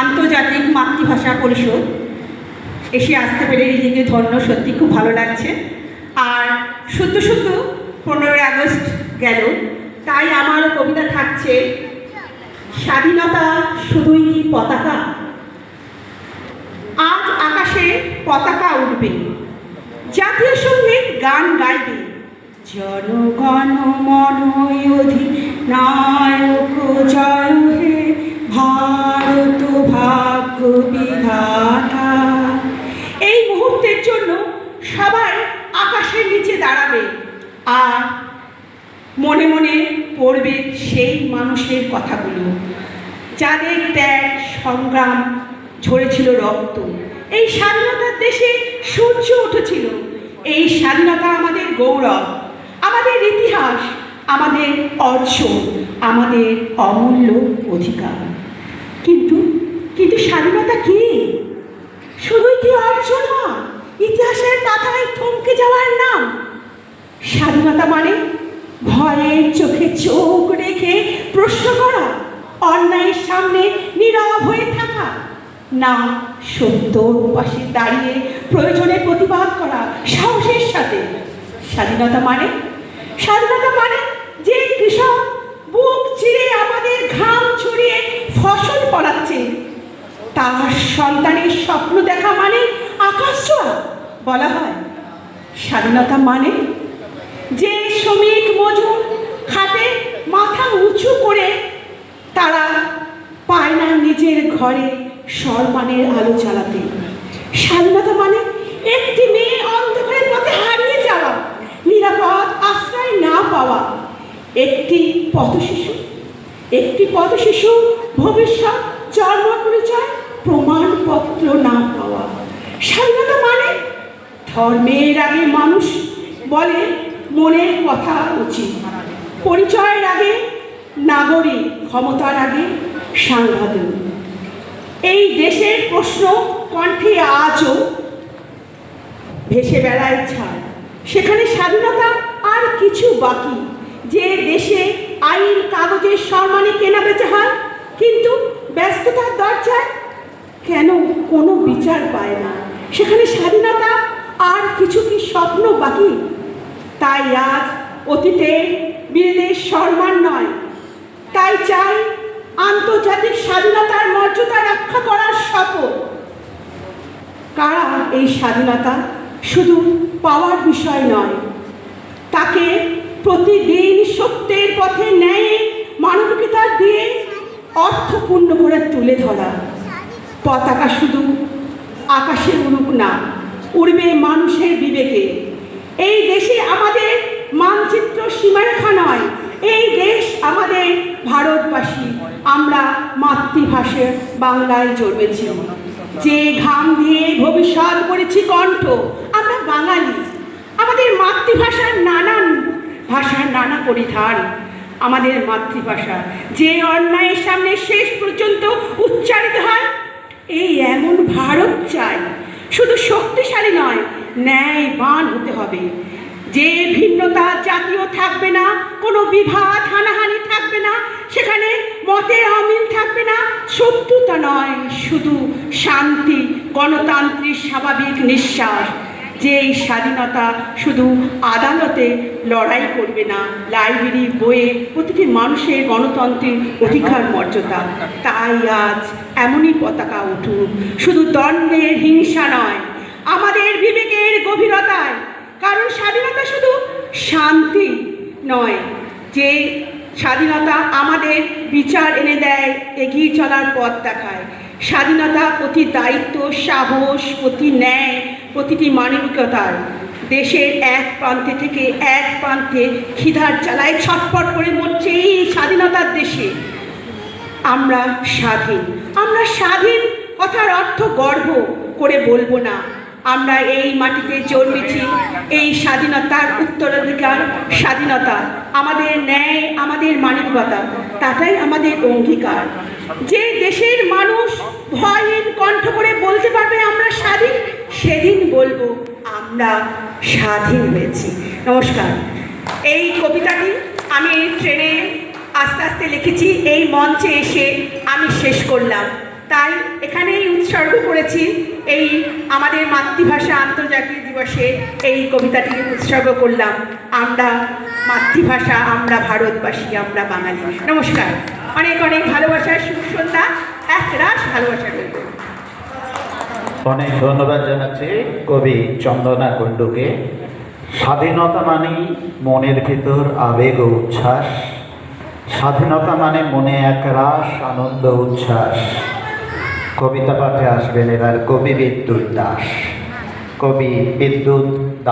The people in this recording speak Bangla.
আন্তর্জাতিক মাতৃভাষা পরিষদ এসে আসতে পেরে নিজেকে ধন্য, সত্যি খুব ভালো লাগছে। আর শুদ্ধ 15ই আগস্ট গেল, তাই আমার কবিতা থাকছে স্বাধীনতা শুধুই কি পতাকা? আজ আকাশে পতাকা উঠবে, জাতীয় সঙ্গীত গান গাইবে, জনগণ মন অধিনায়ক জয় হে ভারত ভাগ্য বিধাতা। এই মুহূর্তের জন্য সবাই আকাশের নিচে দাঁড়াবে আর মনে মনে পড়বে সেই মানুষের কথাগুলো, যাদের ত্যাগ সংগ্রাম ঝরেছিল রক্ত। এই স্বাধীনতার দেশে সূর্য উঠেছিল। এই স্বাধীনতা আমাদের গৌরব, আমাদের ইতিহাস, আমাদের অর্জন, আমাদের অমূল্য অধিকার। কিন্তু স্বাধীনতা কি? শুধুই কি অর্জন হয়? ইতিহাসের পাতায় থমকে যাওয়ার নাম? স্বাধীনতা মানে ভয়ের চোখে চোখ রেখে প্রশ্ন করা, অন্যায়ের সামনে নীরব হয়ে থাকা, না সত্যর পাশে দাঁড়িয়ে প্রয়োজনে প্রতিবাদ করা সাহসের সাথে। স্বাধীনতা মানে যে কৃষক বুক চিরে আমাদের ঘাম ছড়িয়ে ফসল ফলাচ্ছে, তার সন্তানের স্বপ্ন দেখা মানে আকাশ ছোঁয়া। বলা হয় স্বাধীনতা মানে যে শ্রমিক মজুর খাটে মাথা উঁচু করে, তারা পায় না নিজের ঘরে সম্মানের আলো জ্বালাতে। স্বাধীনতা মানে একটি মেয়ে অন্ধকারের পথে হারিয়ে যাওয়া, নিরাপদ আশ্রয় না পাওয়া, একটি পথশিশু ভবিষ্যৎ জন্ম পরিচয় প্রমাণপত্র না পাওয়া। স্বাধীনতা মানে ধর্মের আগে মানুষ বলে মনের কথা উচিত, পরিচয়ের আগে নাগরিক, ক্ষমতার আগে সাংবাদিক। এই দেশের প্রশ্ন কণ্ঠে আজও ভেসে বেড়ায় ছাড়, সেখানে স্বাধীনতা আর কিছু বাকি। যে দেশে আইন কাগজের সম্মানে কেনা বেচা হয়, কিন্তু ব্যস্ততার দরজায় কেন কোনো বিচার পায় না, সেখানে স্বাধীনতা আর কিছু কি স্বপ্ন বাকি? তাই আজ অতীতের বীরদের সম্মান নয়, তাই চাই আন্তর্জাতিক স্বাধীনতার মর্যাদা রক্ষা করার শপথ। কারা এই স্বাধীনতা শুধু পাওয়ার বিষয় নয়, তাকে প্রতিদিন সত্যের পথে ন্যায় মানবিকতা দিয়ে অর্থপূর্ণ করে তুলে ধরা। পতাকা শুধু আকাশে উড়ুক না, উড়বে মানুষের বিবেকে। এই দেশে আমাদের মানচিত্র সীমারেখা নয়, এই দেশ আমাদের ভারতবাসী। আমরা মাতৃভাষা বাংলায় জন্মেছি, যে ঘাম দিয়ে ভবিষ্যৎ করেছি কণ্ঠ। আমরা বাঙালি, আমাদের মাতৃভাষার নানা পরিধান। আমাদের মাতৃভাষা যে অন্যায়ের সামনে শেষ পর্যন্ত উচ্চারিত হয়। এই এমন ভারত চাই, শুধু শক্তিশালী নয়, ন্যায়বান হতে হবে। যে ভিন্নতা জাতীয় থাকবে না, কোনো বিভাদ হানাহানি থাকবে না, সেখানে মতের অমিল থাকবে না, শত্রুতা নয়, শুধু শান্তি, গণতান্ত্রিক স্বাভাবিক নিঃশ্বাস। যে স্বাধীনতা শুধু আদালতে লড়াই করবে না, লাইব্রেরি বইয়ে প্রতিটি মানুষের গণতান্ত্রিক অধিকার মর্যাদা। তাই আজ এমনই পতাকা উঠুক, শুধু দণ্ডের হিংসা নয়, আমাদের বিবেকের গভীরতায়। কারণ স্বাধীনতা শুধু শান্তি নয়, যে স্বাধীনতা আমাদের বিচার এনে দেয়, এগিয়ে চলার পথ দেখায়। স্বাধীনতা প্রতি দায়িত্ব, সাহস, প্রতি ন্যায়, প্রতিটি মানবিকতার। দেশের এক প্রান্তে থেকে এক প্রান্তে খিদার জ্বালায় ছটফট করে মরছে এই স্বাধীনতার দেশে। আমরা স্বাধীন কথার অর্থ গর্ব করে বলবো না। আমরা এই মাটিতে জন্মেছি, এই স্বাধীনতার উত্তরাধিকার। স্বাধীনতা আমাদের ন্যায়, আমাদের মানবিকতা, তাটাই আমাদের অঙ্গীকার। যে দেশের মানুষ ভয়হীন কণ্ঠ করে বলতে পারবে আমরা স্বাধীন, সেদিন বলবো আমরা স্বাধীন হয়েছি। নমস্কার। এই কবিতাটি আমি ট্রেনে আস্তে আস্তে লিখেছি, এই মঞ্চে এসে আমি শেষ করলাম। তাই এখানেই উৎসর্গ করেছি এই আমাদের মাতৃভাষা আন্তর্জাতিক দিবসে এই কবিতাটিকে উৎসর্গ করলাম। আমরা মাতৃভাষা, আমরা ভারতবাসী, আমরা বাঙালি। নমস্কার, অনেক অনেক ভালোবাসার শুভ সন্ধ্যা, এক রাশ ভালোবাসা রইল। অনেক ধন্যবাদ জানাচ্ছি কবি চন্দনা কুণ্ডুকে। স্বাধীনতা মানেই মনের ভিতর আবেগ ও উচ্ছ্বাস, স্বাধীনতা মানে মনে একরাশ আনন্দ উচ্ছ্বাস। কবিতা পাঠে আসবেন এবার কবি বিদ্যুৎ দাস। কবি বিদ্যুৎ দাস।